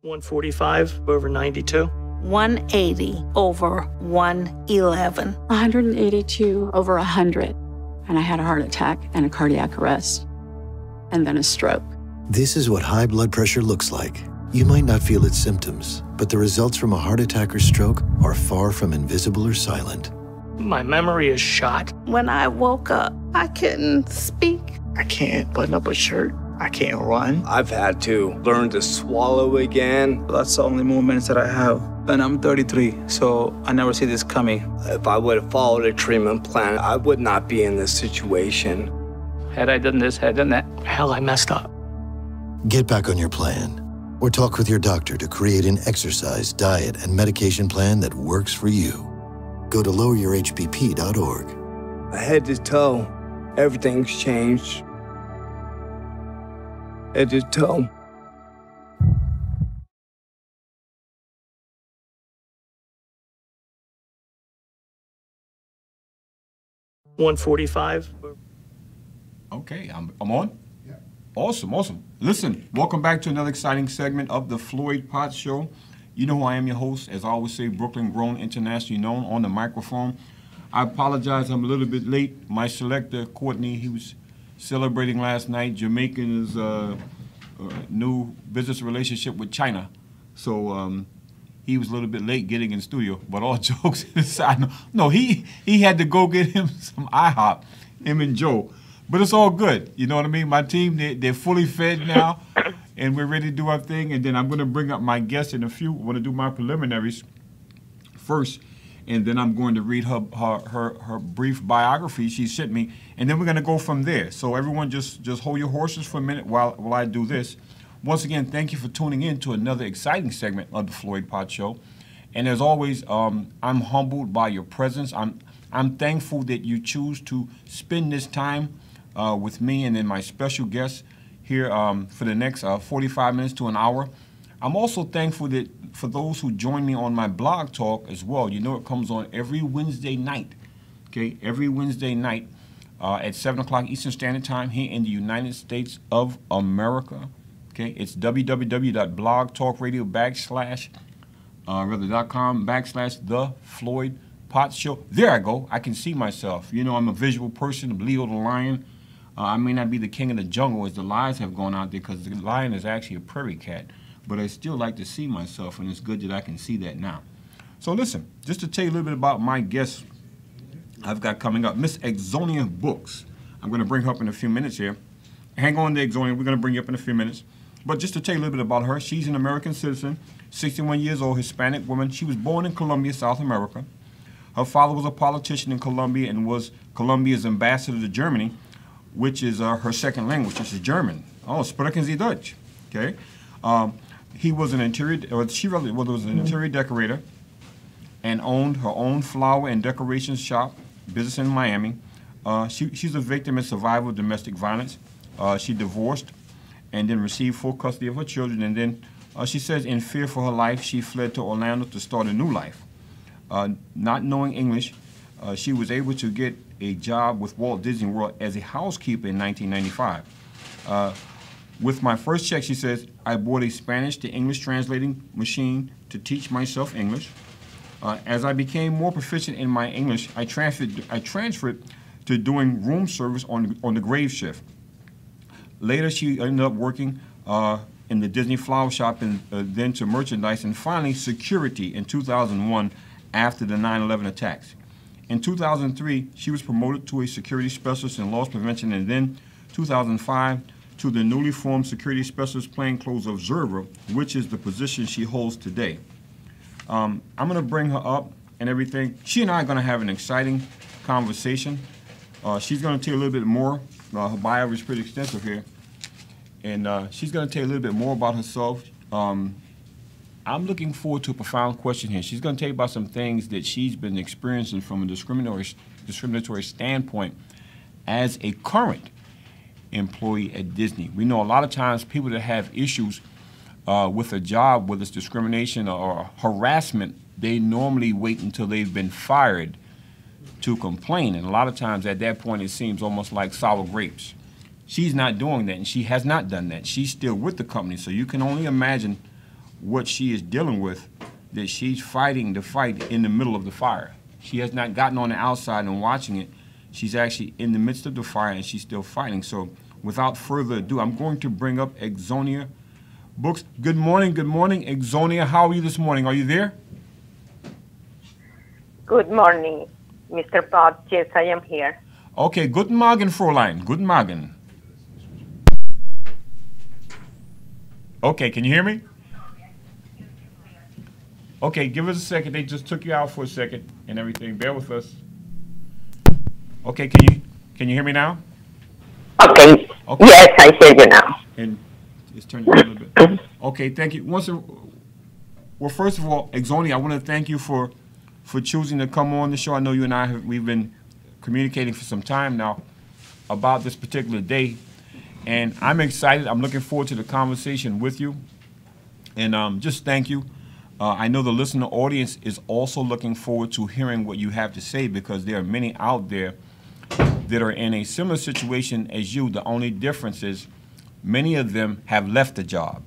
145 over 92. 180 over 111. 182 over 100. And I had a heart attack and a cardiac arrest. And then a stroke. This is what high blood pressure looks like. You might not feel its symptoms, but the results from a heart attack or stroke are far from invisible or silent. My memory is shot. When I woke up, I couldn't speak. I can't button up a shirt. I can't run. I've had to learn to swallow again. That's the only moments that I have. And I'm 33, so I never see this coming. If I would have followed a treatment plan, I would not be in this situation. Had I done this, had I done that, Hell, I messed up. Get back on your plan, or talk with your doctor to create an exercise, diet, and medication plan that works for you. Go to loweryourhbp.org. Head to toe, everything's changed. Head to toe. $145. Okay, I'm on? Yeah. Awesome. Listen, welcome back to another exciting segment of the Floyd Potts Show. You know who I am, your host, as I always say, Brooklyn grown, internationally known, on the microphone. I apologize, I'm a little bit late. My selector, Courtney, he was celebrating last night Jamaica's new business relationship with China. So he was a little bit late getting in studio, but all jokes aside, no, he had to go get him some IHOP, him and Joe. But it's all good, you know what I mean? My team, they're fully fed now, and we're ready to do our thing. And then I'm going to bring up my guest in a few. I want to do my preliminaries first, and then I'm going to read her brief biography she sent me, and then we're going to go from there. So everyone just hold your horses for a minute while I do this. Once again, thank you for tuning in to another exciting segment of the Floyd Potts Show. And as always, I'm humbled by your presence. I'm thankful that you choose to spend this time with me and then my special guest here for the next 45 minutes to an hour. I'm also thankful that for those who join me on my blog talk as well. You know it comes on every Wednesday night, okay? Every Wednesday night at 7 o'clock Eastern Standard Time here in the United States of America. Okay, it's www.blogtalkradio.com/the Floyd Potts Show. There I go. I can see myself. You know, I'm a visual person, Leo the lion. I may not be the king of the jungle as the lions have gone out there, because the lion is actually a prairie cat. But I still like to see myself, and it's good that I can see that now. So listen, just to tell you a little bit about my guest I've got coming up, Miss Exonia Books. I'm going to bring her up in a few minutes here. Hang on there, Exonia. We're going to bring you up in a few minutes. But just to tell you a little bit about her, she's an American citizen, 61 years old, Hispanic woman. She was born in Colombia, South America. Her father was a politician in Colombia and was Colombia's ambassador to Germany, which is her second language, which is German. Oh, sprechen Sie Deutsch. Okay. He was an she was an interior decorator and owned her own flower and decoration shop, business in Miami. She's a victim and survivor of domestic violence. She divorced and then received full custody of her children. And then she says in fear for her life, she fled to Orlando to start a new life. Not knowing English, she was able to get a job with Walt Disney World as a housekeeper in 1995. With my first check, she says, I bought a Spanish to English translating machine to teach myself English. As I became more proficient in my English, I transferred to doing room service on the grave shift. Later, she ended up working in the Disney flower shop and then to merchandise and finally security in 2001 after the 9/11 attacks. In 2003, she was promoted to a security specialist in loss prevention, and then 2005 to the newly formed security specialist plainclothes observer, which is the position she holds today. I'm going to bring her up and everything. She and I are going to have an exciting conversation. She's going to tell you a little bit more. Her bio is pretty extensive here. And she's going to tell you a little bit more about herself. I'm looking forward to a profound question here. She's going to tell you about some things that she's been experiencing from a discriminatory standpoint as a current employee at Disney. We know a lot of times people that have issues with a job, whether it's discrimination or harassment, they normally wait until they've been fired to complain. And a lot of times at that point it seems almost like sour grapes. She's not doing that, and she has not done that. She's still with the company, so you can only imagine what she is dealing with, that she's fighting the fight in the middle of the fire. She has not gotten on the outside and watching it. She's actually in the midst of the fire, and she's still fighting. So without further ado, I'm going to bring up Exonia Books. Good morning, Exonia. How are you this morning? Are you there? Good morning, Mr. Potts. Yes, I am here. Okay, guten Morgen, Fräulein. Guten Morgen. Okay, can you hear me? Okay, give us a second. They just took you out for a second and everything. Bear with us. Okay, can you hear me now? Okay. Yes, I hear you now. And just turn you a little bit. Okay, thank you. Well, first of all, Exonia, I want to thank you for choosing to come on the show. I know you and I we've been communicating for some time now about this particular day, and I'm excited. I'm looking forward to the conversation with you, and just thank you. I know the listener audience is also looking forward to hearing what you have to say, because there are many out there that are in a similar situation as you. The only difference is many of them have left the job.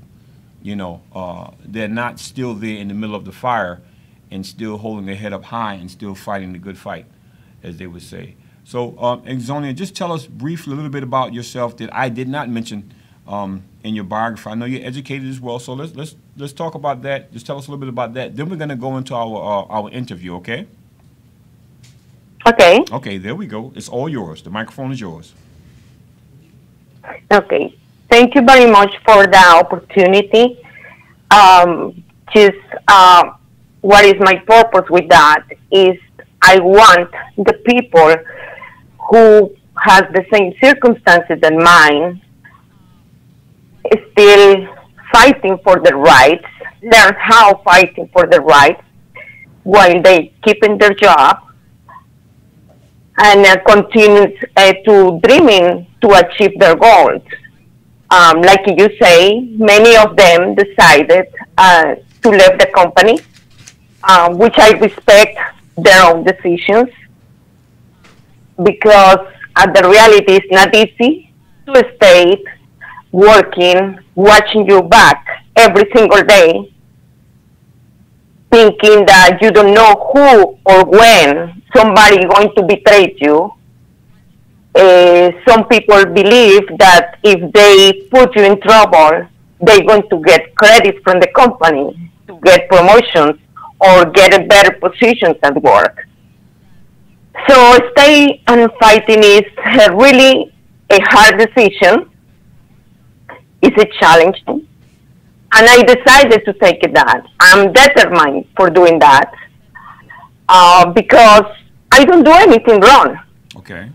You know, they're not still there in the middle of the fire and still holding their head up high and still fighting the good fight, as they would say. So, Exonia, just tell us briefly a little bit about yourself that I did not mention in your biography. I know you're educated as well, so let's talk about that. Just tell us a little bit about that. Then we're going to go into our interview, okay? Okay. Okay, there we go. It's all yours. The microphone is yours. Okay. Thank you very much for the opportunity. What is my purpose with that is I want the people who has the same circumstances than mine still fighting for the rights, learn how fighting for the rights while they keep in their job, and continue to dreaming to achieve their goals. Like you say, many of them decided to leave the company, which I respect their own decisions, because the reality is not easy to stay working, watching your back every single day, thinking that you don't know who or when somebody is going to betray you. Some people believe that if they put you in trouble, they're going to get credit from the company to get promotions or get a better positions at work. So stay and fighting is really a hard decision. It's a challenge. And I decided to take that. I'm determined for doing that because I don't do anything wrong. Okay.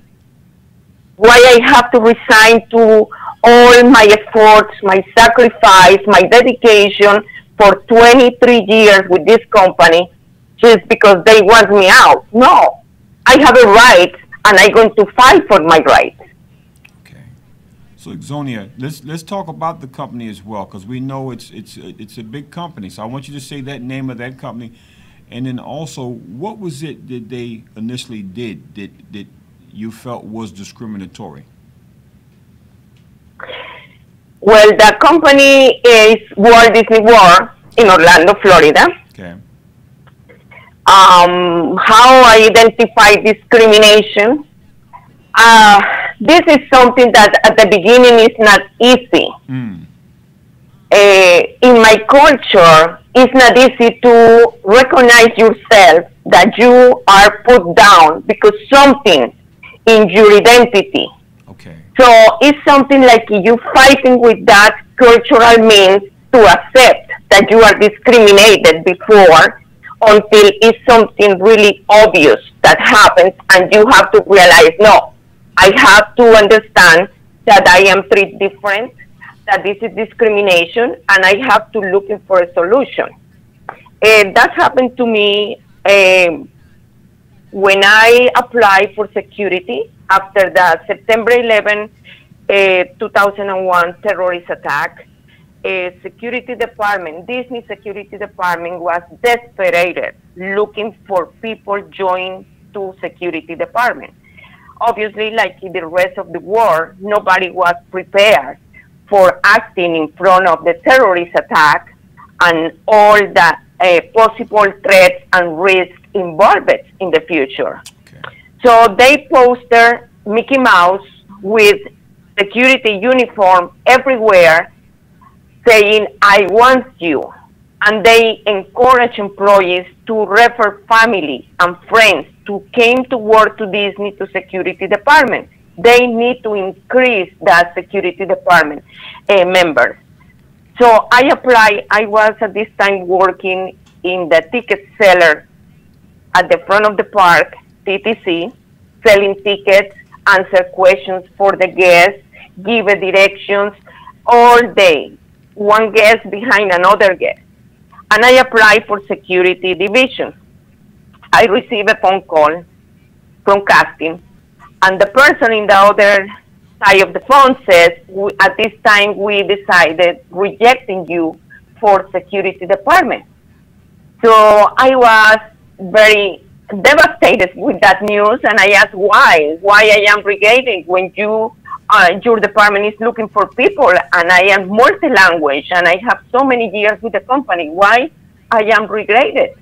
Why I have to resign to all my efforts, my sacrifice, my dedication for 23 years with this company just because they want me out? No. I have a right, and I'm going to fight for my rights. Okay. So, Exonia, let's talk about the company as well, because we know it's a big company. So I want you to say that name of that company, and then also, what was it that they initially did that you felt was discriminatory? Well, the company is Walt Disney World in Orlando, Florida. Okay. How I identify discrimination. This is something that at the beginning is not easy. In my culture, it's not easy to recognize yourself that you are put down because something in your identity. Okay. So it's something like you fighting with that cultural means to accept that you are discriminated before until it's something really obvious that happens and you have to realize, no, I have to understand that I am treated different, that this is discrimination, and I have to look for a solution. That happened to me when I applied for security after the September 11, 2001 terrorist attack. Security department, Disney security department was desperate looking for people join to security department. Obviously, like in the rest of the world, nobody was prepared for acting in front of the terrorist attack and all the possible threats and risks involved in the future. Okay. So they poster Mickey Mouse with security uniform everywhere saying, I want you. And they encourage employees to refer family and friends to came to work to Disney to security department. They need to increase that security department members. So I applied. I was at this time working in the ticket seller at the front of the park, TTC, selling tickets, answer questions for the guests, give directions all day, one guest behind another guest. And I applied for security division. I received a phone call from casting, and the person in the other side of the phone says, at this time we decided rejecting you for security department. So I was very devastated with that news, and I asked why I am regretting when your department is looking for people, and I am multi-language, and I have so many years with the company. Why I am regretted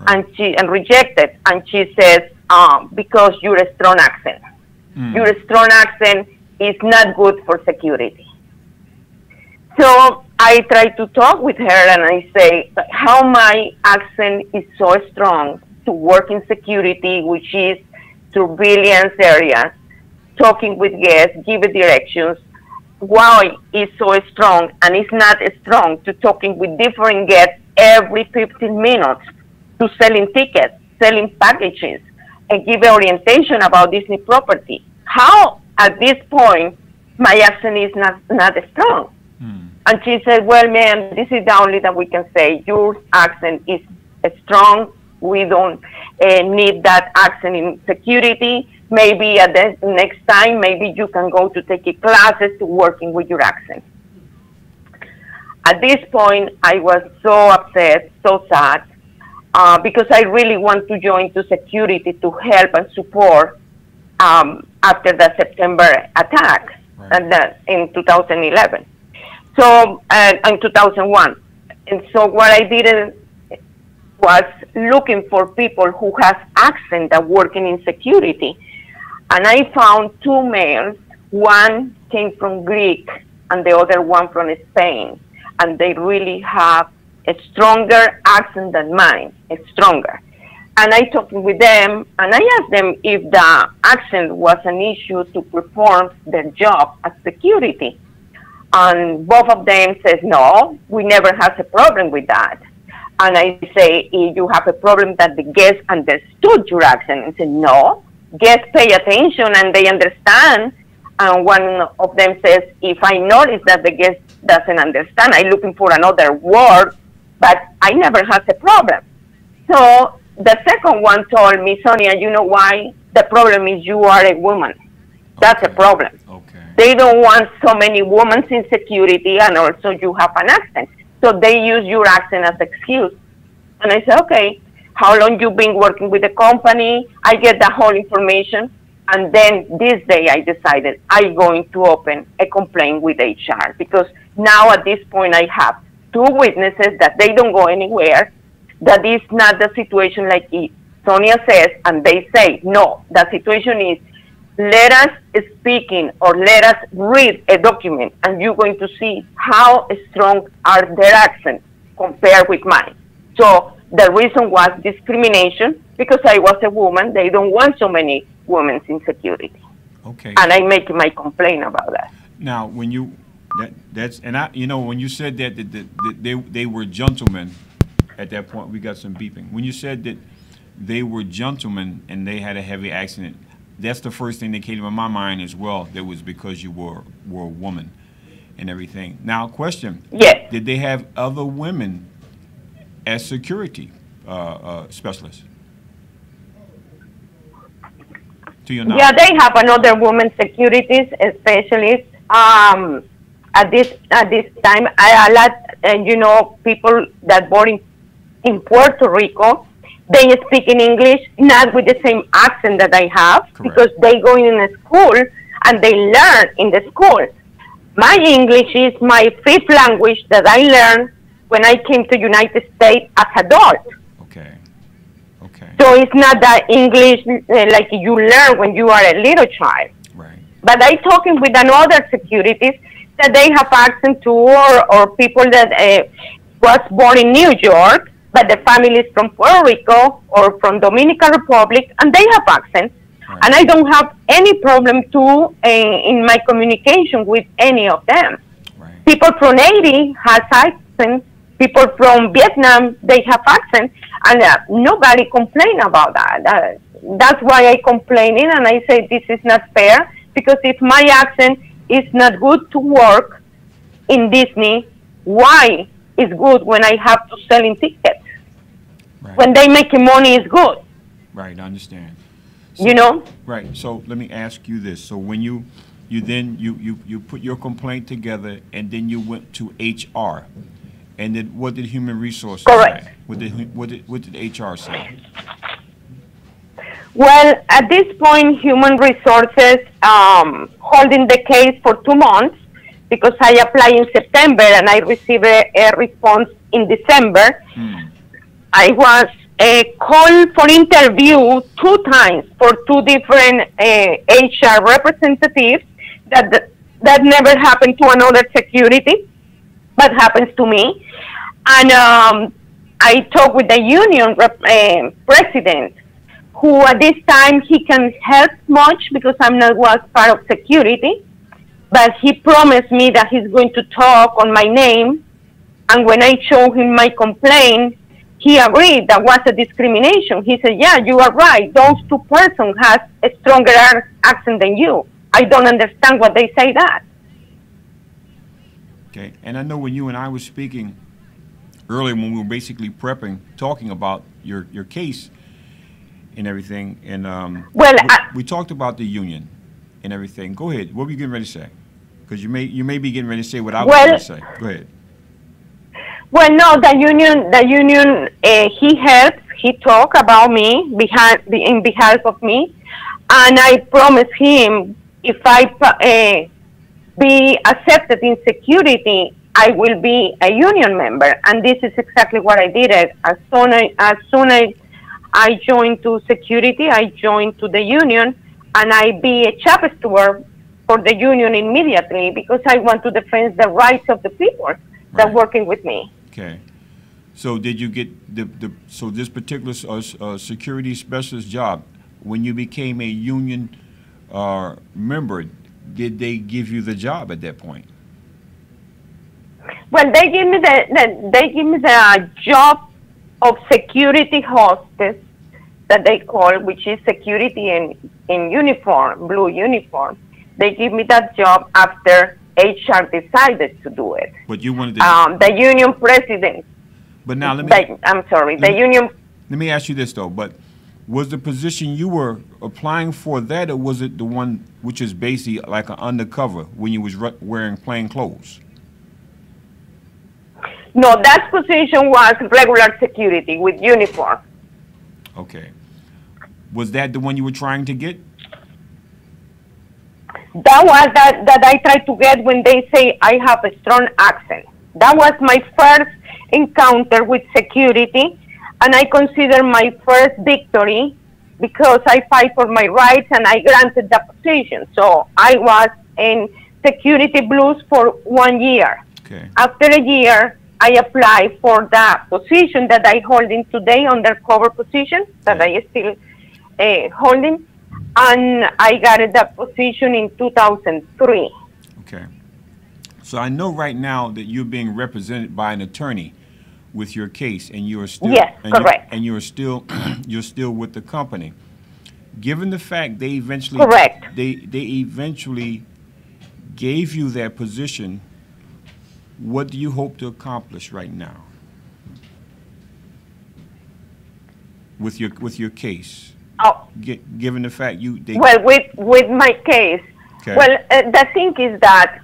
and rejected? And she says, because you're a strong accent. Your strong accent is not good for security. So I try to talk with her, and I say how my accent is so strong to work in security, which is surveillance areas, talking with guests, giving directions. Why is so strong, and it's not strong to talking with different guests every 15 minutes, to selling tickets, selling packages, and give orientation about Disney property. How at this point my accent is not strong? And she said, well, ma'am, this is the only that we can say. Your accent is strong. We don't need that accent in security. Maybe at the next time, maybe you can go to take classes to working with your accent. At this point, I was so upset, so sad, because I really want to join to security to help and support after the September attack in 2011. So, in 2001. And so what I did was looking for people who have accent that working in security. And I found two males. One came from Greek and the other one from Spain. And they really have a stronger accent than mine, stronger. And I talked with them, and I asked them if the accent was an issue to perform their job as security. And both of them says, no, we never have a problem with that. And I say, if you have a problem that the guests understood your accent, and said, no, guests pay attention and they understand. And one of them says, if I notice that the guest doesn't understand, I'm looking for another word, but I never have a problem. So the second one told me, Sonia, you know why? The problem is you are a woman. That's a problem. Okay. They don't want so many women in security, and also you have an accent. So they use your accent as excuse. And I said, okay, how long you been working with the company? I get the whole information. And then this day I decided I'm going to open a complaint with HR, because now at this point I have two witnesses that they don't go anywhere, that is not the situation like Sonia says, and they say, no, the situation is, let us speaking or let us read a document, and you're going to see how strong are their accents compared with mine. So the reason was discrimination, because I was a woman. They don't want so many women in security. Okay. And I make my complaint about that. Now, when you when you said that they were gentlemen, at that point we got some beeping. When you said that they were gentlemen and they had a heavy accent, that's the first thing that came to my mind as well. That was because you were a woman and everything. Now, question. Yes. Did they have other women as security specialists? To your knowledge? Yeah, they have another woman securities specialist. At this time, a lot, people that born in Puerto Rico, they speak in English, not with the same accent that I have. Correct. Because they go in a school and they learn in the school. My English is my fifth language that I learned when I came to United States as adult. Okay. Okay. So it's not that English like you learn when you are a little child. Right. But I talking with another securities that they have accent to, or people that was born in New York, but the family is from Puerto Rico or from Dominican Republic, and they have accent. Right. And I don't have any problem to in my communication with any of them. Right. People from Haiti has accent. People from Vietnam, they have accent, and nobody complain about that. That's why I complaining, and I say this is not fair, because if my accent is not good to work in Disney, why is good when I have to sell in tickets? Right. When they making money is good. Right, I understand. So, You know? Right. So let me ask you this. So when you put your complaint together, and then you went to HR, and then what did Human Resources Correct. say? What did HR say? Well, at this point, Human Resources holding the case for 2 months, because I applied in September and I received a response in December. I was called for interview 2 times for 2 different HR representatives. That never happened to another security, but happens to me. And I talked with the union president, who at this time he can help much because I'm not was part of security, but he promised me that he's going to talk on my name. And when I showed him my complaint, he agreed that was a discrimination. He said, yeah, you are right. Those 2 persons has a stronger accent than you. I don't understand what they say that. Okay. And I know when you and I were speaking earlier, when we were basically prepping, talking about your case and everything, and well, we talked about the union and everything. Go ahead. What were you getting ready to say? Because you may be getting ready to say what I was going to say. Go ahead. Well, no, the union, he helped. He talked about me in behalf of me, and I promised him if I be accepted in security, I will be a union member, and this is exactly what I did. As soon as I joined to security, I joined to the union, and I be a chapter steward for the union immediately, because I want to defend the rights of the people that are working with me. Okay. So did you get so this particular security specialist job, when you became a union member, did they give you the job at that point? Well, they give me the job of security hostess that they call, which is security in uniform, blue uniform. They give me that job after HR decided to do it. But you wanted to. The union president. But now let me. I'm sorry. The union. Let me ask you this though. But was the position you were applying for that, or was it the one which is basically like an undercover when you was wearing plain clothes? No, that position was regular security with uniform. Okay. Was that the one you were trying to get? That was that I tried to get when they say I have a strong accent. That was my first encounter with security, and I consider my first victory because I fight for my rights and I granted the position. So I was in security blues for 1 year. Okay. After a year, I applied for the position that I holding today, undercover position that I still holding, and I got that position in 2003. Okay. So I know right now that you're being represented by an attorney with your case, and you are still correct. You're still with the company. Given the fact they eventually correct. they eventually gave you that position, what do you hope to accomplish right now with your case? Oh. Given the fact well, with my case, okay. Well, the thing is that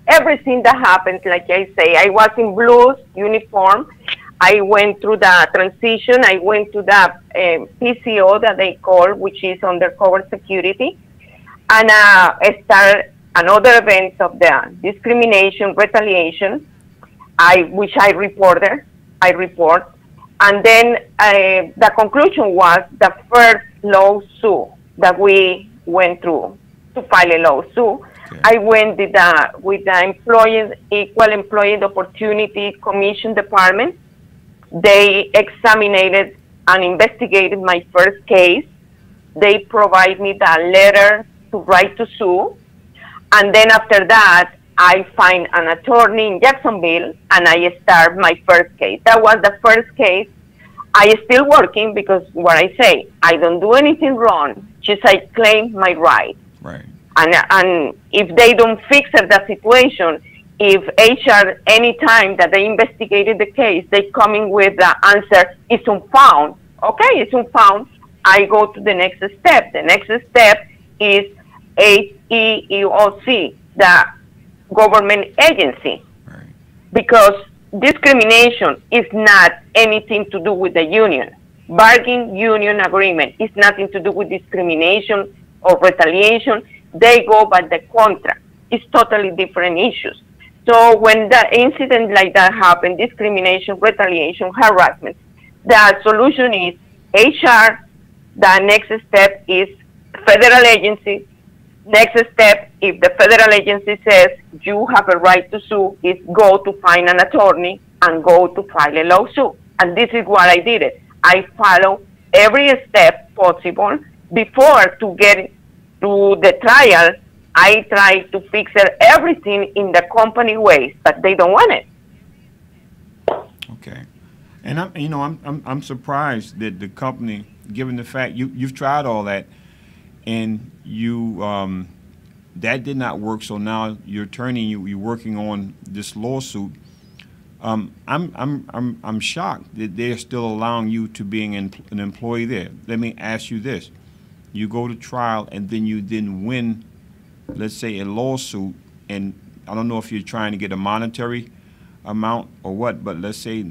everything that happened, like I say, I was in blues uniform. I went through the transition. I went to the PCO that they call, which is undercover security, and I started another events of the discrimination, retaliation, which I reported. I report, and then the conclusion was the first lawsuit that we went through to file a lawsuit. Okay. I went with the Equal Employee Opportunity Commission Department. They examined and investigated my first case. They provide me the letter to write to sue. And then after that, I find an attorney in Jacksonville and I start my first case. That was the first case. I still working because what I say, I don't do anything wrong, just I claim my right. Right. And if they don't fix the situation, if HR, any time that they investigated the case, they coming with the answer, it's unfound. Okay, it's unfound. I go to the next step. The next step is HEEOC, the government agency. Right. Because discrimination is not anything to do with the union. Bargaining union agreement is nothing to do with discrimination or retaliation. They go by the contract. It's totally different issues. So when the incident like that happen, discrimination, retaliation, harassment, the solution is HR. The next step is federal agency. Next step, if the federal agency says you have a right to sue, is go to find an attorney and go to file a lawsuit. And this is what I did. I follow every step possible before to get to the trial. I try to fix everything in the company ways, but they don't want it. Okay, and I'm surprised that the company, given the fact you've tried all that, and you that did not work. So now you're you're working on this lawsuit. I'm shocked that they're still allowing you to being an employee there. Let me ask you this: you go to trial and then you didn't win, let's say, a lawsuit, and I don't know if you're trying to get a monetary amount or what, but let's say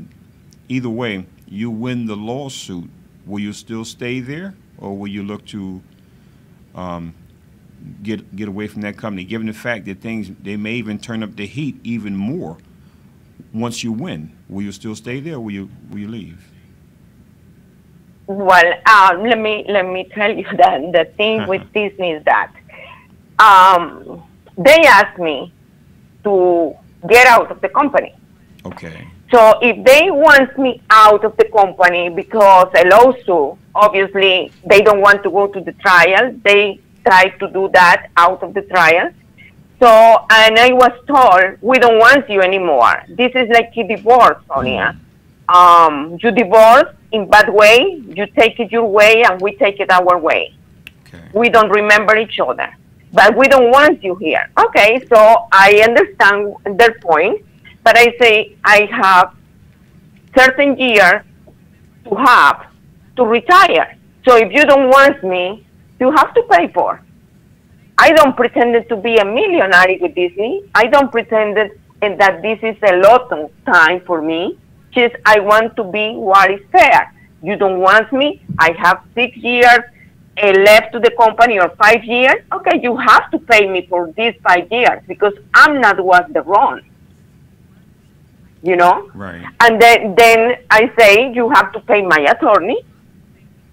either way, you win the lawsuit. Will you still stay there, or will you look to get away from that company, given the fact that they may even turn up the heat even more once you win? Will you still stay there, or will you leave? Well, let me tell you that the thing with Disney is that they asked me to get out of the company. Okay. So if they want me out of the company because a lawsuit, obviously they don't want to go to the trial. They try to do that out of the trial. So, and I was told, we don't want you anymore. This is like a divorce, Sonia. You divorce in bad way, you take it your way, and we take it our way. Okay. We don't remember each other, but we don't want you here. Okay, so I understand their point, but I say I have certain years to retire. So if you don't want me, you have to pay for. I don't pretend to be a millionaire with Disney. I don't pretend that this is a lot of time for me. Just I want to be what is fair. You don't want me. I have 6 years left to the company, or 5 years. Okay, you have to pay me for these 5 years because I'm not what the wrong. You know? Right. And then I say you have to pay my attorney,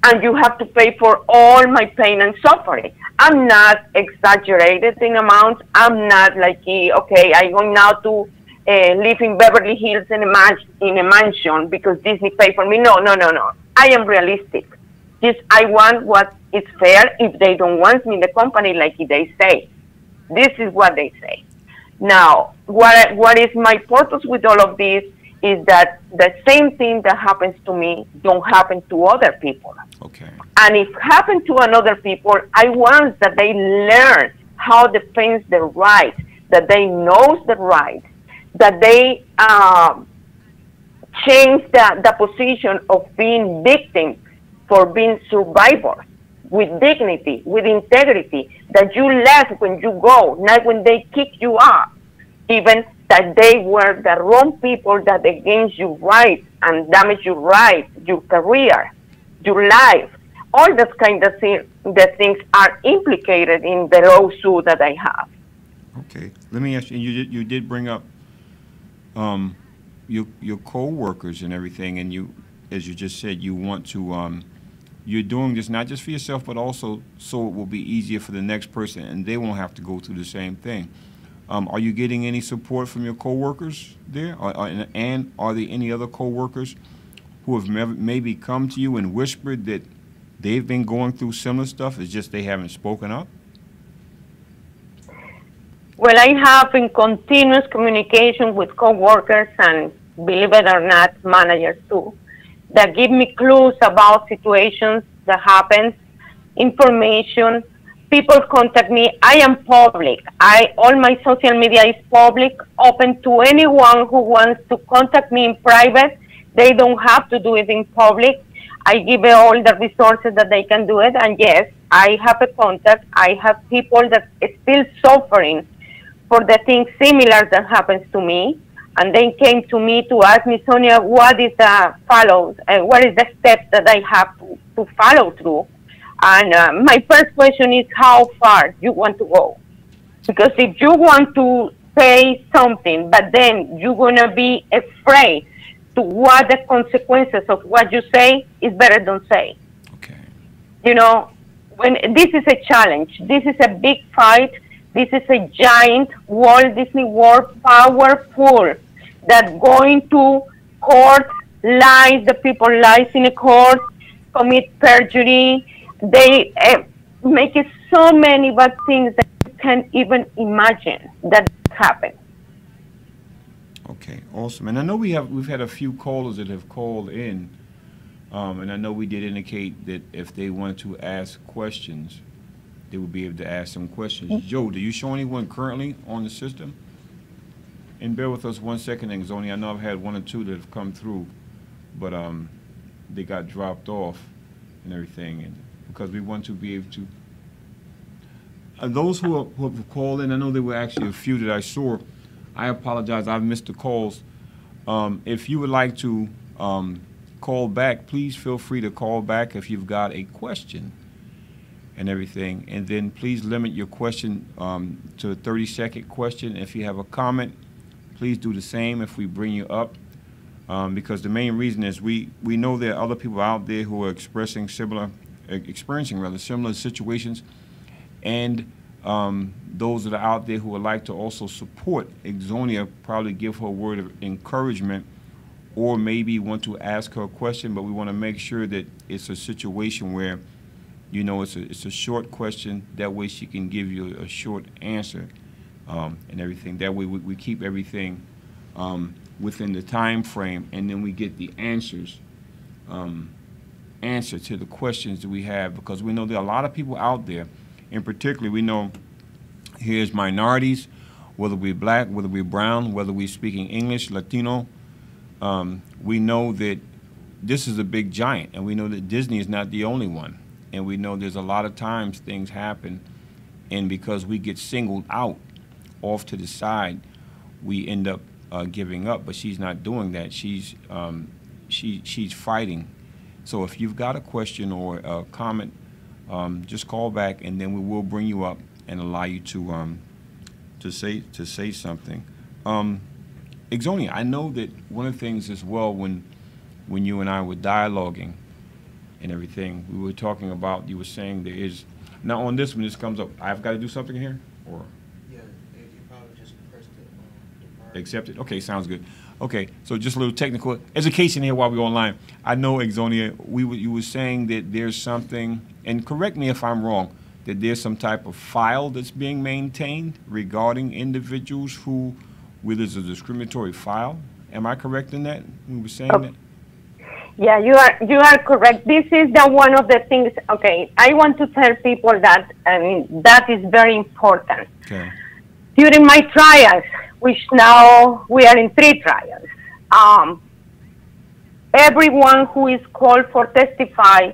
and you have to pay for all my pain and suffering. I'm not exaggerated in amounts. I'm not like, okay, I'm going now to live in Beverly Hills in a mansion because Disney paid for me. No. I am realistic. Just I want what is fair. If they don't want me in the company, like they say, this is what they say. Now, what is my purpose with all of this is that the same thing that happens to me don't happen to other people. Okay. And if happen to another people, I want that they learn how to defend their right, that they know the right, that they change the position of being victims for being survivors with dignity, with integrity, that you left when you go, not when they kick you out. Even that they were the wrong people that against your right and damage your right, your career, your life. All that kind of things are implicated in the lawsuit that I have. Okay. Let me ask you, you did bring up your co-workers and everything, and you, as you just said, you want to, you're doing this not just for yourself, but also so it will be easier for the next person, and they won't have to go through the same thing. Are you getting any support from your co-workers there, and are there any other co-workers who have maybe come to you and whispered that they've been going through similar stuff? It's just they haven't spoken up? Well, I have in continuous communication with coworkers and, believe it or not, managers too, that give me clues about situations that happen, information. People contact me. I am public. All my social media is public, open to anyone who wants to contact me in private. They don't have to do it in public. I give all the resources that they can do it. And yes, I have a contact. I have people that are still suffering for the things similar that happens to me, and they came to me to ask me, Sonia, what is the what is the steps that I have to follow through? And my first question is how far you want to go, because if you want to say something, but then you're gonna be afraid to what the consequences of what you say, is better don't say. Okay. You know, when this is a challenge, this is a big fight. This is a giant Walt Disney World powerful that going to court, lies, the people lies in a court, commit perjury. They make it so many bad things that you can't even imagine that happen. Okay, awesome. And I know we've had a few callers that have called in, and I know we did indicate that if they wanted to ask questions, they would be able to ask some questions. Joe, do you show anyone currently on the system? And bear with us 1 second, Zoni. I know I've had one or two that have come through, but they got dropped off and everything, and because we want to be able to. Those who have called in, I know there were actually a few that I saw. I apologize, I've missed the calls. If you would like to call back, please feel free to call back if you've got a question and everything, and then please limit your question to a 30-second question. If you have a comment, please do the same if we bring you up, because the main reason is we know there are other people out there who are experiencing similar situations, and those that are out there who would like to also support Exonia, probably give her a word of encouragement, or maybe want to ask her a question, but we want to make sure that it's a situation where, you know, it's a short question. That way she can give you a short answer and everything. That way we keep everything within the time frame, and then we get the answer to the questions that we have, because we know there are a lot of people out there. In particular, we know here's minorities, whether we're black, whether we're brown, whether we're speaking English, Latino. We know that this is a big giant, and we know that Disney is not the only one. And we know there's a lot of times things happen, and because we get singled out off to the side, we end up giving up. But she's not doing that. She's fighting. So if you've got a question or a comment, just call back, and then we will bring you up and allow you to say something. Exonia, I know that one of the things as well, when you and I were dialoguing and everything, we were talking about, you were saying there is, now on this one, this comes up, I've got to do something here, or? Yeah, you probably just press the accept it. Okay, sounds good. Okay, so just a little technical education here while we're online. I know, Exonia, you were saying that there's something, and correct me if I'm wrong, that there's some type of file that's being maintained regarding individuals who, where there's a discriminatory file. Am I correct in that? We were saying that? Yeah, you are correct. This is one of the things. Okay, I want to tell people that, that is very important. Okay. During my trials, which now we are in 3 trials, everyone who is called for testify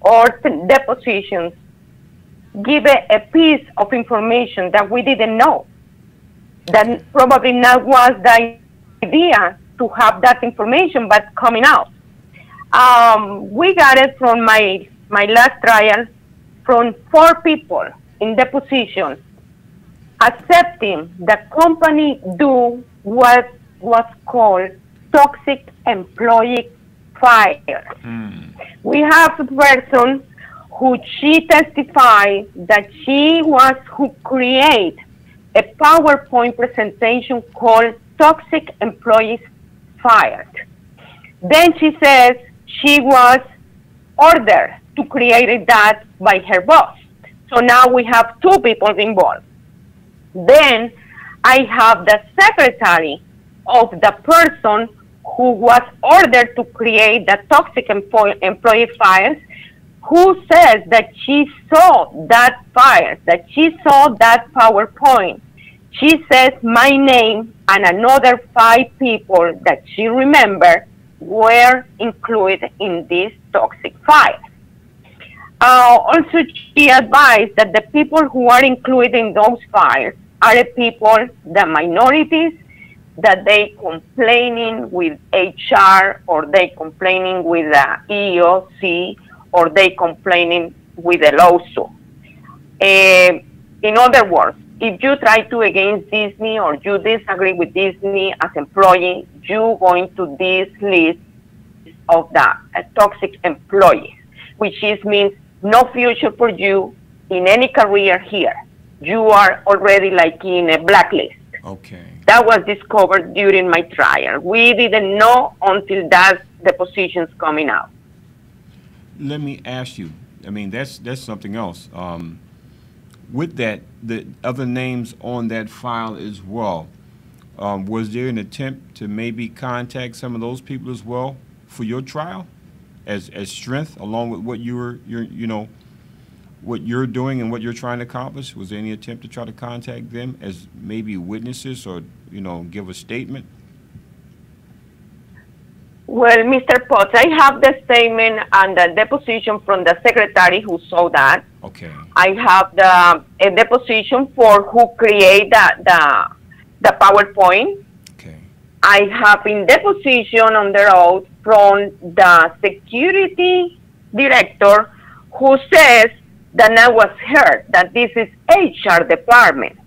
or depositions give a piece of information that we didn't know. That probably not was the idea to have that information, but coming out. We got it from my last trial from 4 people in deposition accepting the company do what was called toxic employee fire. We have a person who she testified that she was who create a PowerPoint presentation called Toxic Employees Fired. Then she says she was ordered to create that by her boss. So now we have two people involved. Then I have the secretary of the person who was ordered to create the toxic employee files, who says that she saw that fire, that she saw that PowerPoint. She says my name and another 5 people that she remembered were included in this toxic fire. Also, she advised that the people who are included in those fires are the people, the minorities, that they complaining with HR, or they complaining with the EEOC, or they complaining with the lawsuit. In other words, if you try to against Disney or you disagree with Disney as employee, you go into this list of the toxic employees, which means no future for you in any career here. You are already like in a blacklist. Okay. That was discovered during my trial. We didn't know until that the positions coming out. Let me ask you, I mean, that's something else. With that, the other names on that file as well, was there an attempt to maybe contact some of those people as well for your trial as strength, along with what what you're doing and what you're trying to accomplish? Was there any attempt to try to contact them as maybe witnesses or, give a statement? Well, Mr. Potts, I have the statement and the deposition from the secretary who saw that. Okay. I have a deposition for who created the PowerPoint. Okay. I have in deposition on the road from the security director who says that I was heard that this is HR department,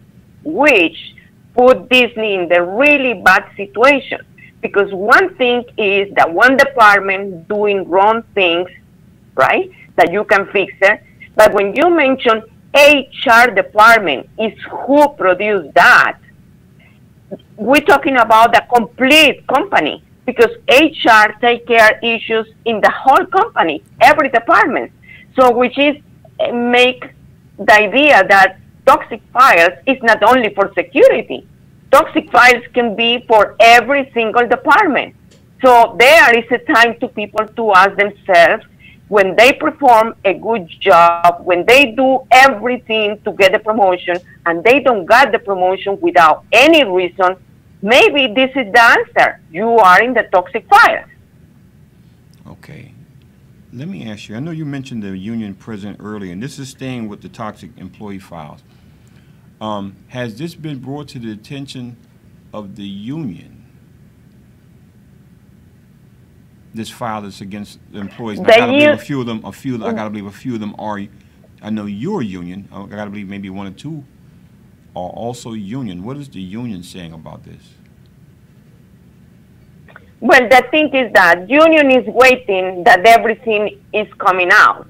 which put Disney in the really bad situation. Because one thing is that one department doing wrong things, right, that you can fix it. But when you mention HR department is who produced that, we're talking about the complete company, because HR take care issues in the whole company, every department. So which is make the idea that toxic files is not only for security. Toxic files can be for every single department. So there is a time to people to ask themselves, when they perform a good job, when they do everything to get the promotion, and they don't get the promotion without any reason, maybe this is the answer. You are in the toxic files. Okay. Let me ask you, I know you mentioned the union president earlier, and this is staying with the toxic employee files. Has this been brought to the attention of the union? This file that's against the employees. I gotta believe a few of them. I gotta believe a few of them are. I know your union. I gotta believe maybe 1 or 2 are also union. What is the union saying about this? Well, the thing is that union is waiting that everything is coming out.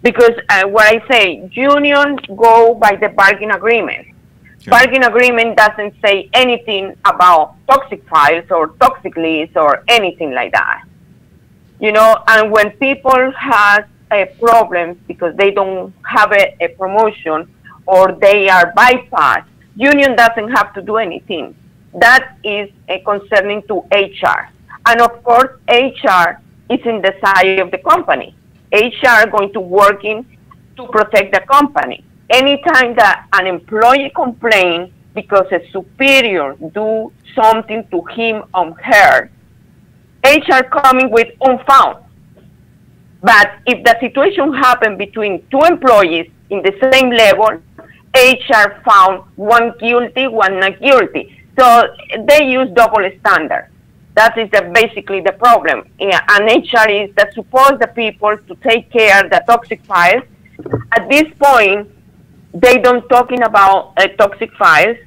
Because what I say, union go by the bargain agreement. Okay. Bargain agreement doesn't say anything about toxic files or toxic lists or anything like that. And when people have a problem because they don't have a promotion or they are bypassed, union doesn't have to do anything. That is concerning to HR. And of course, HR is in the side of the company. HR going to working to protect the company. Anytime that an employee complains because a superior do something to him or her, HR coming with unfound. But if the situation happened between 2 employees in the same level, HR found one guilty, one not guilty. So they use double standard. That is basically the problem. And HR is that supposed the people to take care of the toxic files. At this point, they don't talking about toxic files.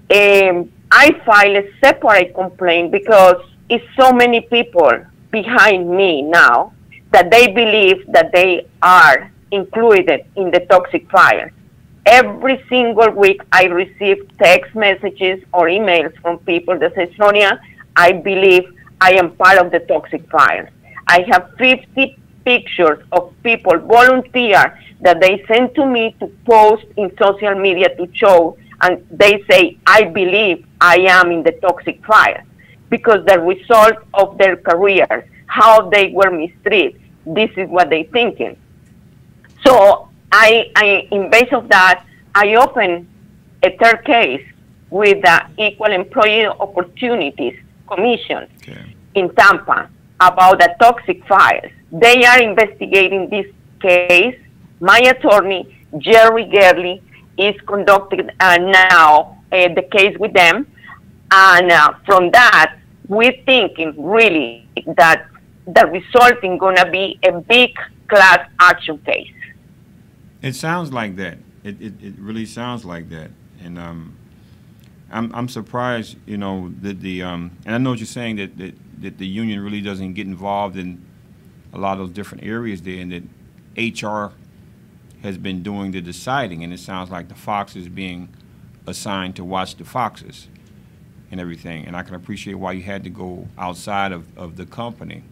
I file a separate complaint because is so many people behind me now that they believe that they are included in the toxic fires. Every single week I receive text messages or emails from people that say, Sonia, I believe I am part of the toxic fires. I have 50 pictures of people volunteer that they send to me to post in social media to show, and they say, I believe I am in the toxic fire because the result of their careers, how they were mistreated, this is what they're thinking. So I in base of that, I opened a third case with the Equal Employee Opportunities Commission in Tampa about the toxic fires. They are investigating this case. My attorney, Jerry Gerley, is conducting now the case with them. And from that, we're thinking really that the result is going to be a big class action case. It sounds like that. It really sounds like that. And I'm surprised, you know, that and I know what you're saying, that the union really doesn't get involved in a lot of those different areas there, and that HR has been doing the deciding, and it sounds like the Fox is being assigned to watch the Foxes and everything. And I can appreciate why you had to go outside of the company,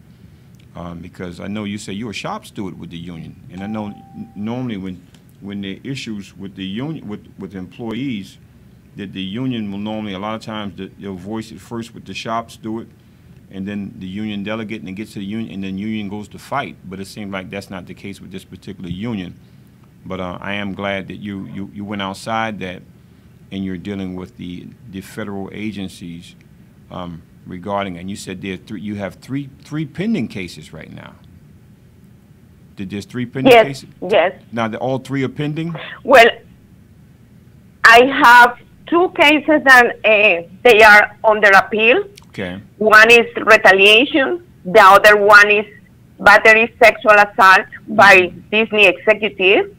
because I know you say you're a shop steward with the union, and I know normally when there are issues with the union, with employees, that the union will normally, a lot of times, they'll voice it first with the shop steward, and then the union delegate, and it gets to the union, and then union goes to fight. But it seems like that's not the case with this particular union. But I am glad that you went outside that, and you're dealing with the federal agencies regarding, and you said you have three pending cases right now. There's 3 pending cases? Yes. Now, all 3 are pending? Well, I have 2 cases and they are under appeal. Okay. One is retaliation. The other one is battery sexual assault by Disney executives.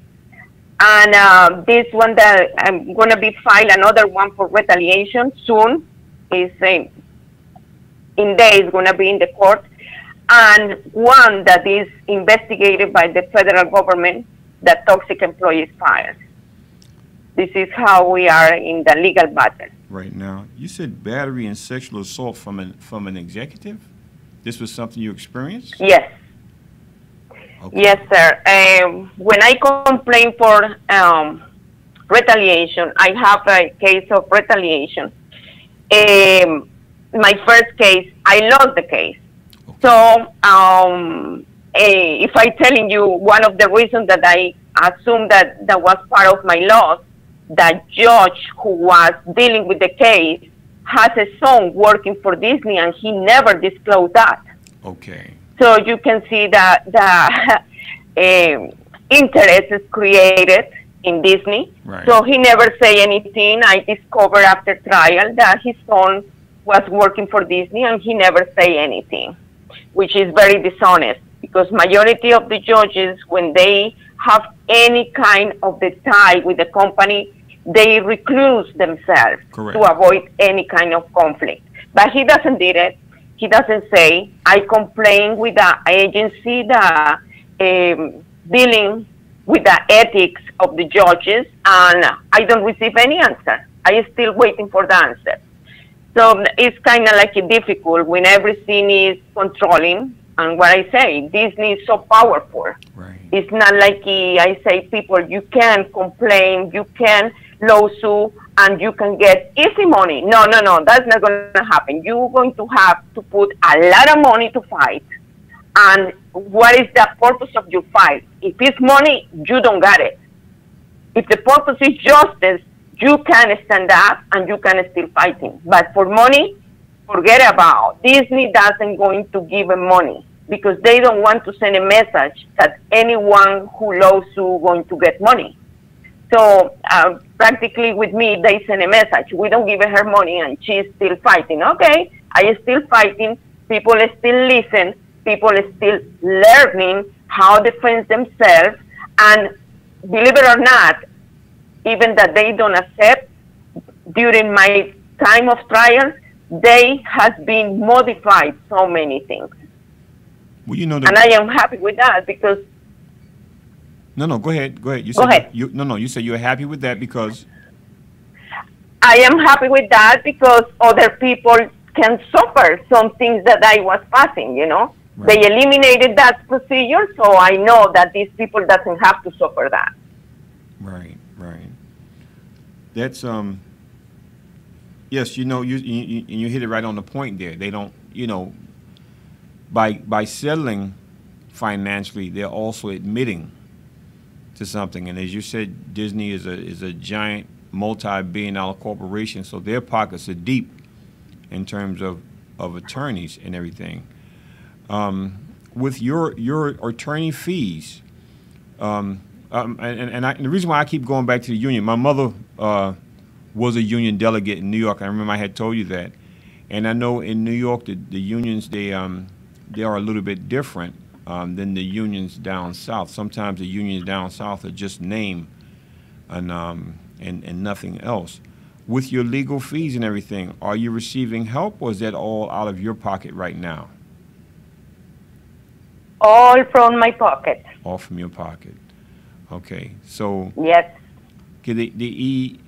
And this one that I'm going to be file another one for retaliation soon. Is in days going to be in the court. And one that is investigated by the federal government, the toxic employees fires. This is how we are in the legal battle. Right now, you said battery and sexual assault from an executive? This was something you experienced? Yes. Okay. Yes, sir. When I complain for retaliation, I have a case of retaliation. My first case, I lost the case. Okay. So if I telling you one of the reasons that I assume that was part of my loss, the judge who was dealing with the case has a son working for Disney, and he never disclosed that. Okay. So you can see that the interest is created in Disney. Right. So he never say anything. I discovered after trial that his son was working for Disney, and he never say anything, which is very dishonest, because majority of the judges, when they have any kind of the tie with the company, they recluse themselves. Correct. To avoid any kind of conflict. But he doesn't do it. He doesn't say, I complain with the agency that dealing with the ethics of the judges, and I don't receive any answer. I am still waiting for the answer. So it's kind of like difficult when everything is controlling. And what I say, Disney is so powerful. Right. It's not like I say, people, you can complain, you can lawsuit, and you can get easy money. No, that's not going to happen. You're going to have to put a lot of money to fight. And what is the purpose of your fight? If it's money, you don't got it. If the purpose is justice, you can stand up and you can still fighting. But for money, forget about. Disney doesn't going to give them money because they don't want to send a message that anyone who lawsuit going to get money. So practically with me, they send a message. We don't give her money and she's still fighting. Okay, I am still fighting. People still listen. People still learning how to defend themselves. And believe it or not, even that they don't accept, during my time of trial, they has been modified so many things. Well, you know, And I am happy with that because no, go ahead. You Go said ahead. You said you're happy with that because I am happy with that because other people can suffer some things that I was passing, you know. Right. They eliminated that procedure, so I know that these people doesn't have to suffer that. right. That's yes, you know, you hit it right on the point there. They don't, you know, by settling financially, they're also admitting to something. And as you said, Disney is a giant multi-billion-dollar corporation, so their pockets are deep in terms of attorneys and everything. With your attorney fees, and the reason why I keep going back to the union, my mother was a union delegate in New York. I remember I had told you that, and I know in New York the unions they are a little bit different than the unions down south. Sometimes the unions down south are just name and nothing else. With your legal fees and everything, are you receiving help, or is that all out of your pocket right now? All from my pocket. All from your pocket. Okay, so Yes. okay, the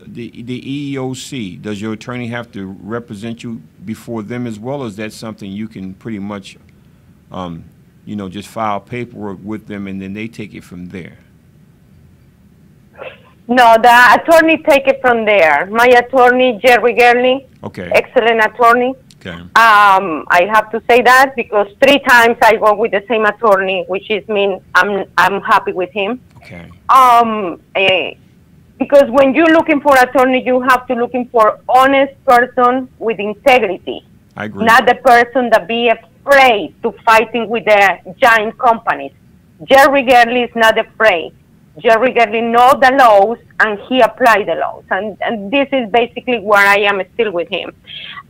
EEOC, does your attorney have to represent you before them as well, or is that something you can pretty much, you know, just file paperwork with them and then they take it from there? No, the attorney take it from there. My attorney, Jerry Gurley, Okay. excellent attorney. Okay. I have to say that because 3 times I go with the same attorney, which is mean I'm happy with him. Okay. Because when you're looking for attorney, you have to looking for honest person with integrity, I agree. not the person that be afraid to fighting with the giant companies. Jerry Gurley is not afraid. Jerry Gurley knows the laws and he applies the laws, and this is basically where I am still with him.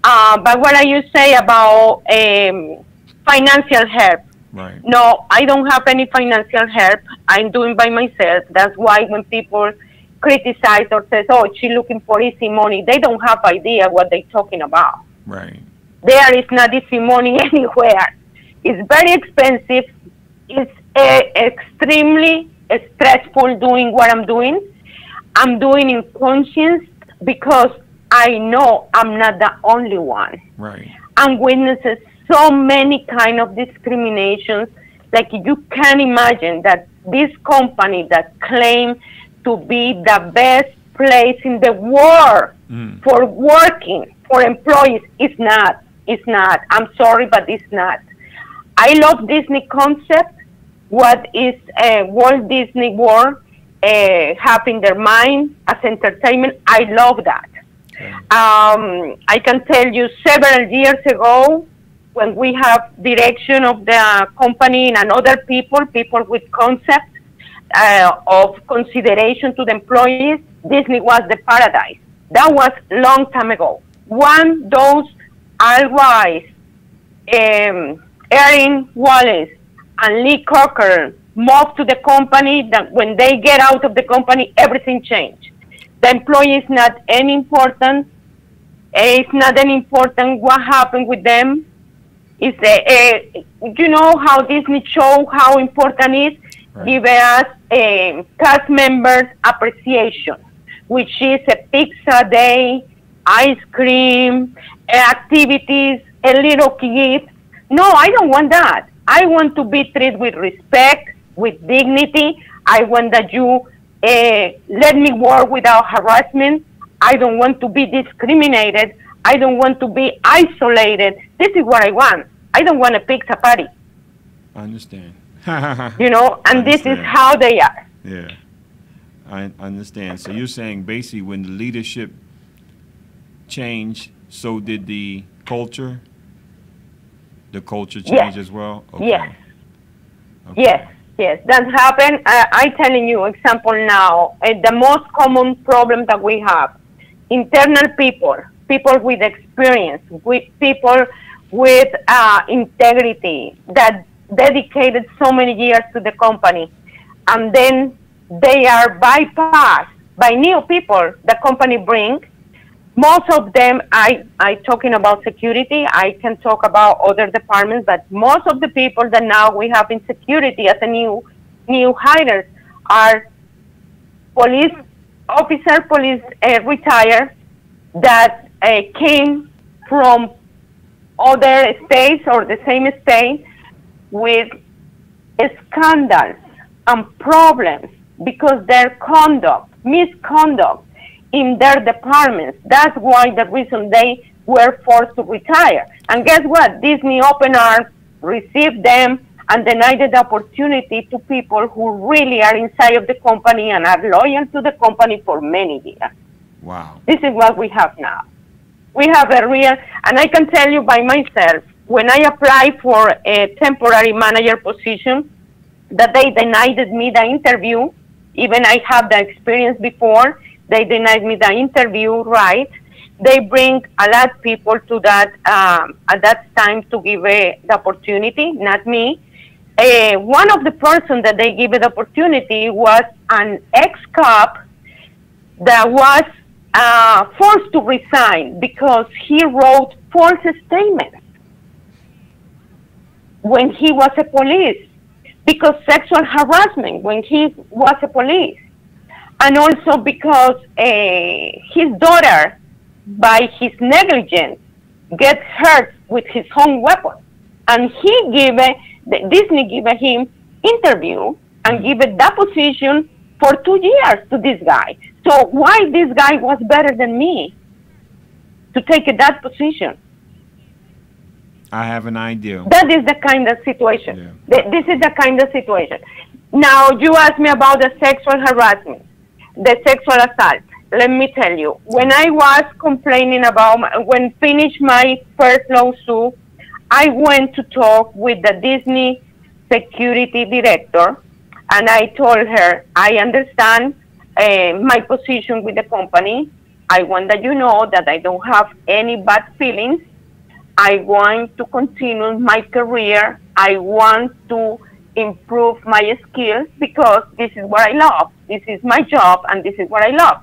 But what you say about financial help? Right. No, I don't have any financial help. I'm doing by myself. That's why when people criticize or says, "Oh, she's looking for easy money," they don't have idea what they're talking about. Right. There is not easy money anywhere. It's very expensive. It's extremely stressful doing what I'm doing. I'm doing in conscience because I know I'm not the only one. Right. I'm witnesses so many kind of discriminations. Like you can imagine that this company that claim to be the best place in the world for working for employees is not. It's not. I'm sorry, but it's not. I love Disney concept. What is Walt Disney World have in their mind as entertainment. I love that. Okay. I can tell you several years ago when we have direction of the company and other people with concept of consideration to the employees, Disney was the paradise. That was long time ago. One, those Al Weiss, Erin Wallace, and Lee Cocker moved to the company. That when they get out of the company, everything changed. The employee is not any important. It's not any important what happened with them. It's you know how Disney show how important it is. Right. Give us cast members appreciation, which is a pizza day, ice cream, activities, a little gift. No, I don't want that. I want to be treated with respect, with dignity. I want that you let me work without harassment. I don't want to be discriminated. I don't want to be isolated. This is what I want. I don't want a pizza party. I understand. You know, and this is how they are. Yeah, I understand. So you're saying basically when the leadership changed, so did the culture? The culture changed as well? Okay. Yes. Okay. Yes, that happened. I'm telling you, example now, the most common problem that we have, internal people with experience, with people with integrity that dedicated so many years to the company, and then they are bypassed by new people the company brings, Most of them, I talking about security. I can talk about other departments, but most of the people that now we have in security as a new hires are police officer, police retired that came from other states or the same state with scandals and problems because their misconduct in their departments. That's why the reason they were forced to retire. And guess what? Disney open arms received them and denied the opportunity to people who really are inside of the company and are loyal to the company for many years. Wow. This is what we have now. We have a real, and I can tell you by myself, when I applied for a temporary manager position, that they denied me the interview. Even I have the experience before, they denied me the interview, right? They bring a lot of people to that, at that time to give the opportunity, not me. One of the persons that they gave the opportunity was an ex-cop that was forced to resign because he wrote false statements when he was a police, because sexual harassment when he was a police, and also because his daughter, by his negligence, gets hurt with his own weapon, and Disney gave him interview and gave that position for 2 years to this guy. So why this guy was better than me to take that position? I have an idea. That is the kind of situation. Yeah. This is the kind of situation. Now, you asked me about the sexual harassment, the sexual assault. Let me tell you, when I was complaining about, when finished my first lawsuit, I went to talk with the Disney security director, and I told her, I understand my position with the company. I want that you know that I don't have any bad feelings. I want to continue my career. I want to improve my skills because this is what I love. This is my job, and this is what I love.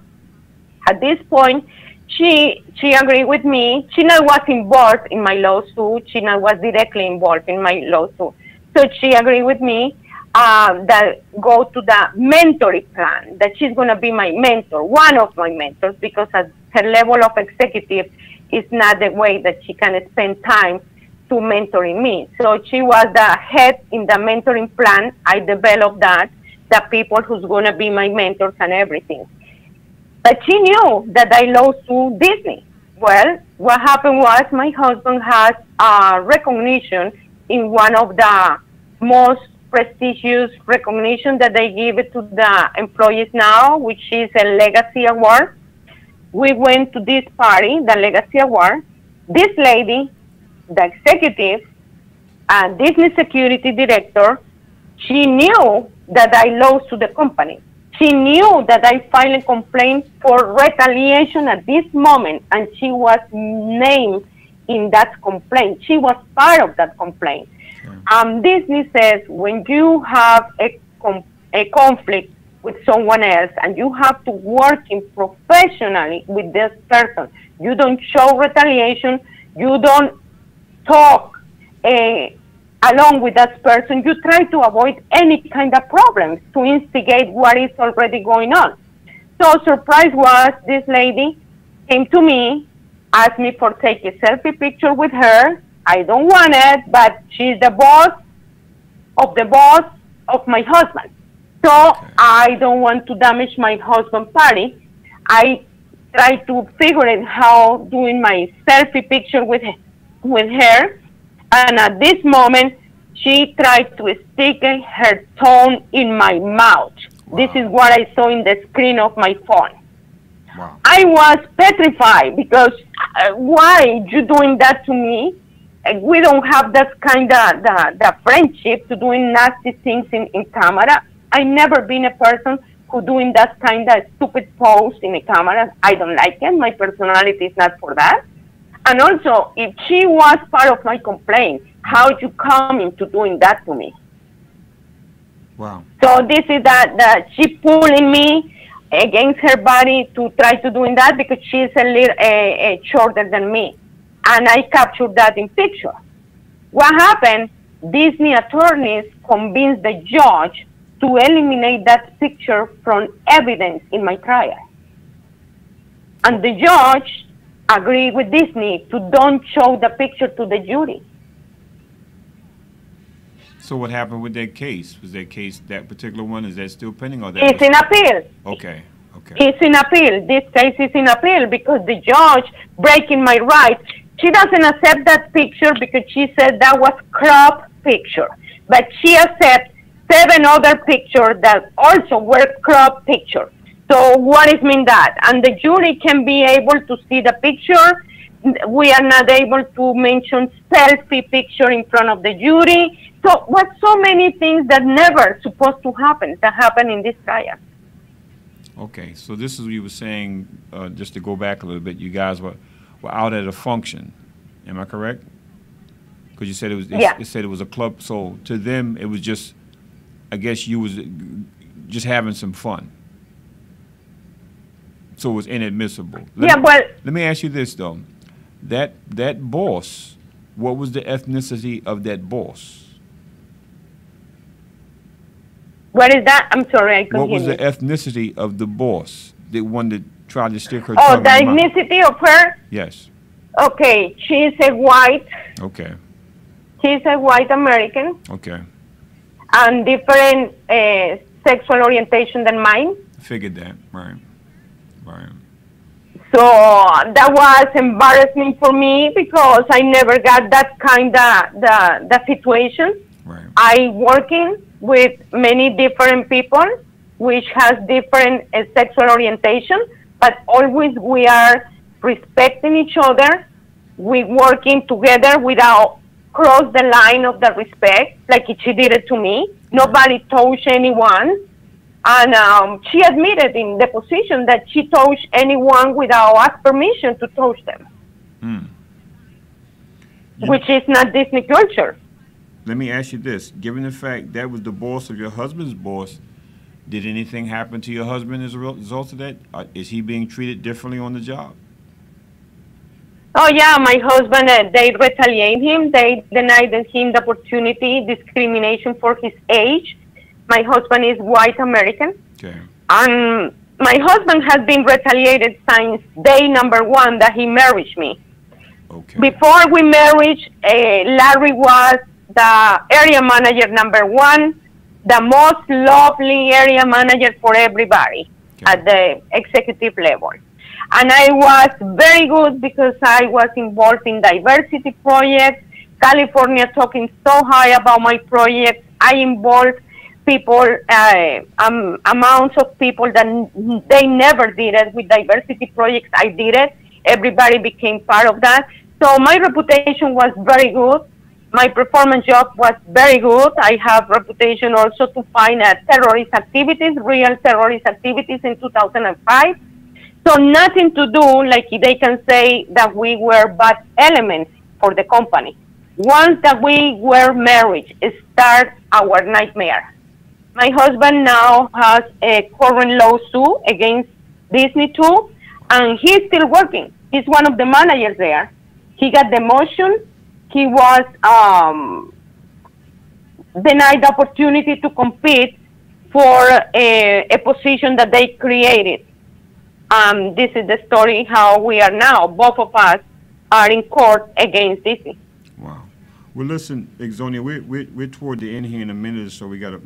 At this point, she agreed with me. She not was involved in my lawsuit. She not was directly involved in my lawsuit. So she agreed with me that go to the mentoring plan, that she's going to be my mentor, one of my mentors, because at her level of executive is not the way that she can spend time to mentoring me. So she was the head in the mentoring plan. I developed that, the people who's going to be my mentors and everything. But she knew that I lost to Disney. Well, what happened was my husband has recognition in one of the most prestigious recognition that they give it to the employees now, which is a legacy award. We went to this party, the legacy award. This lady, the executive and Disney security director, she knew that I lost to the company. She knew that I filed a complaint for retaliation at this moment, and she was named in that complaint. She was part of that complaint. Disney says when you have a conflict with someone else and you have to work professionally with this person, you don't show retaliation, you don't talk along with that person, you try to avoid any kind of problems to instigate what is already going on. So surprise was this lady came to me, asked me for take a selfie picture with her. I don't want it, but she's the boss of my husband. So I don't want to damage my husband's party. I try to figure out how doing my selfie picture with her. And at this moment, she tried to stick her tongue in my mouth. Wow. This is what I saw in the screen of my phone. Wow. I was petrified because why you doing that to me? We don't have that kind of the friendship to doing nasty things in camera. I never been a person who doing that kind of stupid pose in a camera. I don't like it. My personality is not for that. And also, if she was part of my complaint, how you come into doing that to me? Wow. So this is that she pulling me against her body to try to doing that because she's a little shorter than me. And I captured that in picture. What happened, Disney attorneys convinced the judge to eliminate that picture from evidence in my trial. And the judge agreed with Disney to don't show the picture to the jury. So what happened with that case? Was that case, that particular one, is that still pending? Or that It's in appeal. Okay, okay. It's in appeal. This case is in appeal because the judge breaking my rights. She doesn't accept that picture because she said that was crop picture. But she accepts 7 other pictures that also were crop pictures. So what does mean that? And the jury can be able to see the picture. We are not able to mention selfie picture in front of the jury. So what so many things that never supposed to happen that happen in this trial. Okay, so this is what you were saying, just to go back a little bit, you guys were out at a function. Am I correct? Because you said it was, Yeah. it said it was a club, so to them it was just, I guess you was just having some fun. So it was inadmissible. Let me ask you this though. That boss, what was the ethnicity of that boss? What is that? I'm sorry, I couldn't What was hear the you. ethnicity of the boss, the one that tried to stick her Oh, tongue the in your mouth? ethnicity of her? Yes. Okay, she's a white. Okay. She's a white American Okay. and different sexual orientation than mine. Figured that. Right. Right. So that was embarrassing for me because I never got that kind of the situation. Right. I working with many different people which has different sexual orientation, but always we are respecting each other. We working together without cross the line of the respect, like she did it to me. Nobody touched anyone. And she admitted in the position that she touched anyone without ask permission to touch them, which is not Disney culture. Let me ask you this. Given the fact that was the boss of your husband's boss, did anything happen to your husband as a result of that? Is he being treated differently on the job? Oh yeah, my husband, they retaliate him. They denied him the opportunity, discrimination for his age. My husband is white American. Okay. And my husband has been retaliated since day number 1 that he married me. Okay. Before we married, Larry was the area manager number 1, the most lovely area manager for everybody at the executive level. And I was very good because I was involved in diversity projects. California talking so high about my projects. I involved people, amounts of people that they never did it with diversity projects. I did it. Everybody became part of that. So my reputation was very good. My performance job was very good. I have reputation also to find terrorist activities, real terrorist activities in 2005. So nothing to do, like they can say that we were bad elements for the company. Once that we were married, it started our nightmare. My husband now has a current lawsuit against Disney too, and he's still working. He's one of the managers there. He got demotion. He was denied the opportunity to compete for a position that they created. This is the story how we are now. Both of us are in court against Disney. Wow. Well, listen, Exonia, we're toward the end here in a minute, so we got to.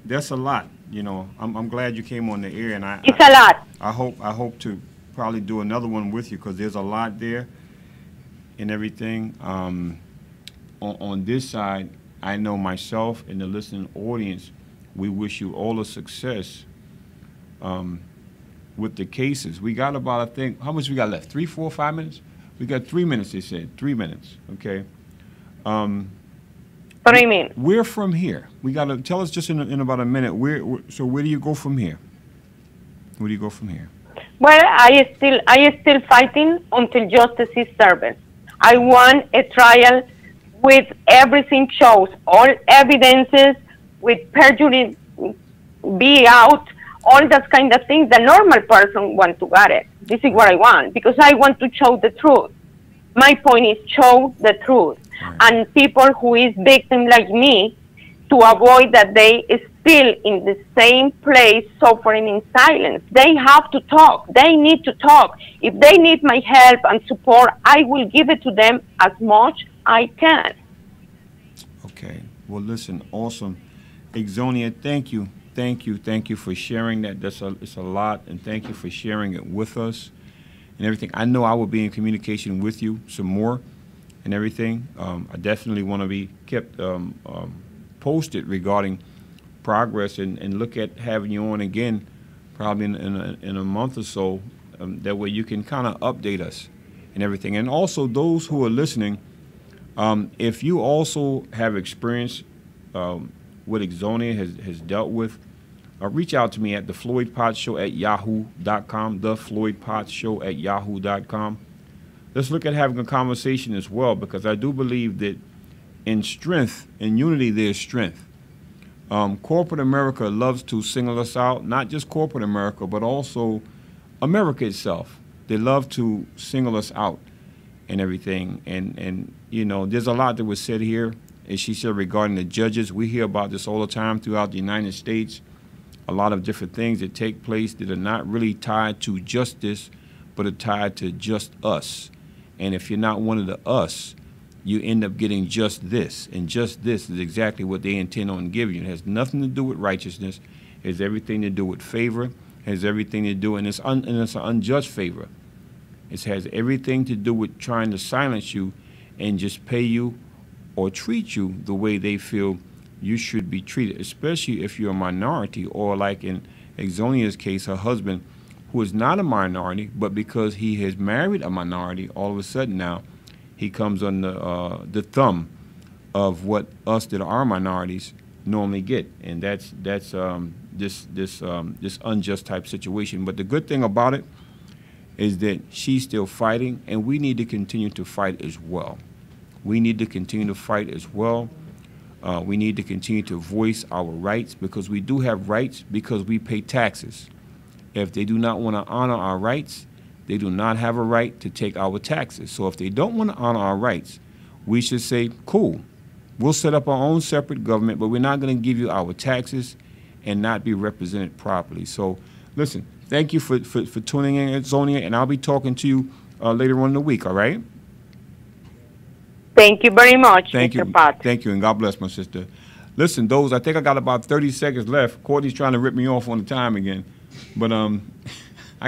That's a lot, you know. I'm glad you came on the air, and it's a lot. I hope to probably do another one with you because there's a lot there and everything. On this side, I know myself and the listening audience, we wish you all the success with the cases. We got about, I think, how much we got left? 3, 4, 5 minutes? We got 3 minutes, they said. 3 minutes, okay? What do you mean? Where from here? We got to tell us just in about a minute. So where do you go from here? Where do you go from here? Well, I still fighting until justice is served. I want a trial with everything shows, all evidences, with perjury be out, all that kind of things. The normal person want to get it. This is what I want, because I want to show the truth. My point is show the truth. Right. And people who is victim like me, to avoid that they is still in the same place suffering in silence. They have to talk. They need to talk. If they need my help and support, I will give it to them as much I can. Okay. Well, listen, awesome. Exonia, thank you. Thank you for sharing that. It's a lot, and thank you for sharing it with us and everything. I know I will be in communication with you some more and everything. I definitely want to be kept posted regarding progress, and look at having you on again probably in a month or so. That way you can kind of update us and everything. And also those who are listening, if you also have experience what Exonia has dealt with, reach out to me at thefloydpotshow@yahoo.com, thefloydpotshow@yahoo.com. Let's look at having a conversation as well, because I do believe that in strength, in unity, there's strength. Corporate America loves to single us out, not just corporate America, but also America itself. They love to single us out and everything. And you know, there's a lot that was said here, as she said, regarding the judges. We hear about this all the time throughout the United States. A lot of different things that take place that are not really tied to justice, but are tied to just us. And if you're not one of the us, you end up getting just this. And just this is exactly what they intend on giving you. It has nothing to do with righteousness. It has everything to do with favor. It has everything to do, and it's an unjust favor. It has everything to do with trying to silence you and just pay you or treat you the way they feel you should be treated, especially if you're a minority, or like in Exonia's case, her husband, who is not a minority, but because he has married a minority, all of a sudden now he comes under the thumb of what us that are minorities normally get, and that's this unjust type situation. But the good thing about it is that she's still fighting, and we need to continue to fight as well. We need to continue to fight as well. We need to continue to voice our rights, because we do have rights because we pay taxes. If they do not want to honor our rights, they do not have a right to take our taxes. So if they don't want to honor our rights, we should say, cool, we'll set up our own separate government, but we're not going to give you our taxes and not be represented properly. So listen, thank you for tuning in, Exonia, and I'll be talking to you later on in the week, all right? Thank you very much, Thank Mr. you. Potts. Thank you, and God bless, my sister. Listen, I think I got about 30 seconds left. Courtney's trying to rip me off on the time again. But I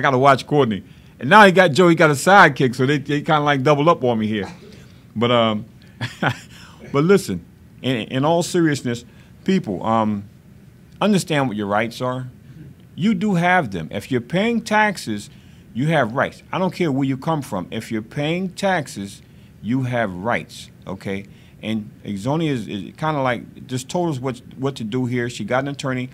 got to watch Courtney. And now he got Joe, he got a sidekick, so they kind of like double up on me here. But but listen, in all seriousness, people, understand what your rights are. You do have them. If you're paying taxes, you have rights. I don't care where you come from. If you're paying taxes, you have rights, okay? And Exonia is kind of like just told us what to do here. She got an attorney,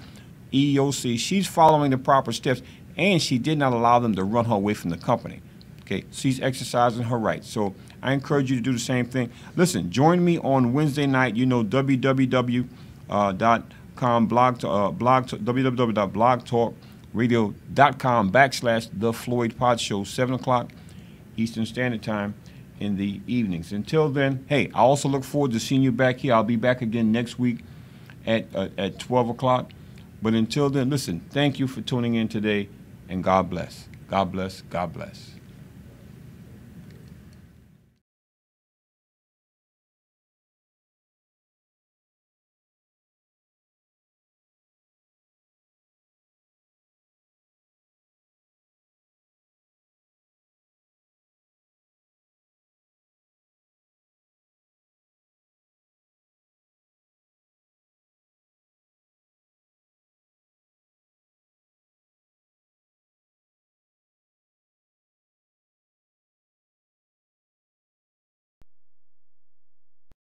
EEOC. She's following the proper steps, and she did not allow them to run her away from the company. Okay, she's exercising her rights. So I encourage you to do the same thing. Listen, join me on Wednesday night. You know, www.blogtalkradio.com/The Floyd Potts Show, 7 o'clock Eastern Standard Time in the evenings. Until then, hey, I also look forward to seeing you back here. I'll be back again next week at 12 o'clock. But until then, listen, thank you for tuning in today, and God bless. God bless. God bless.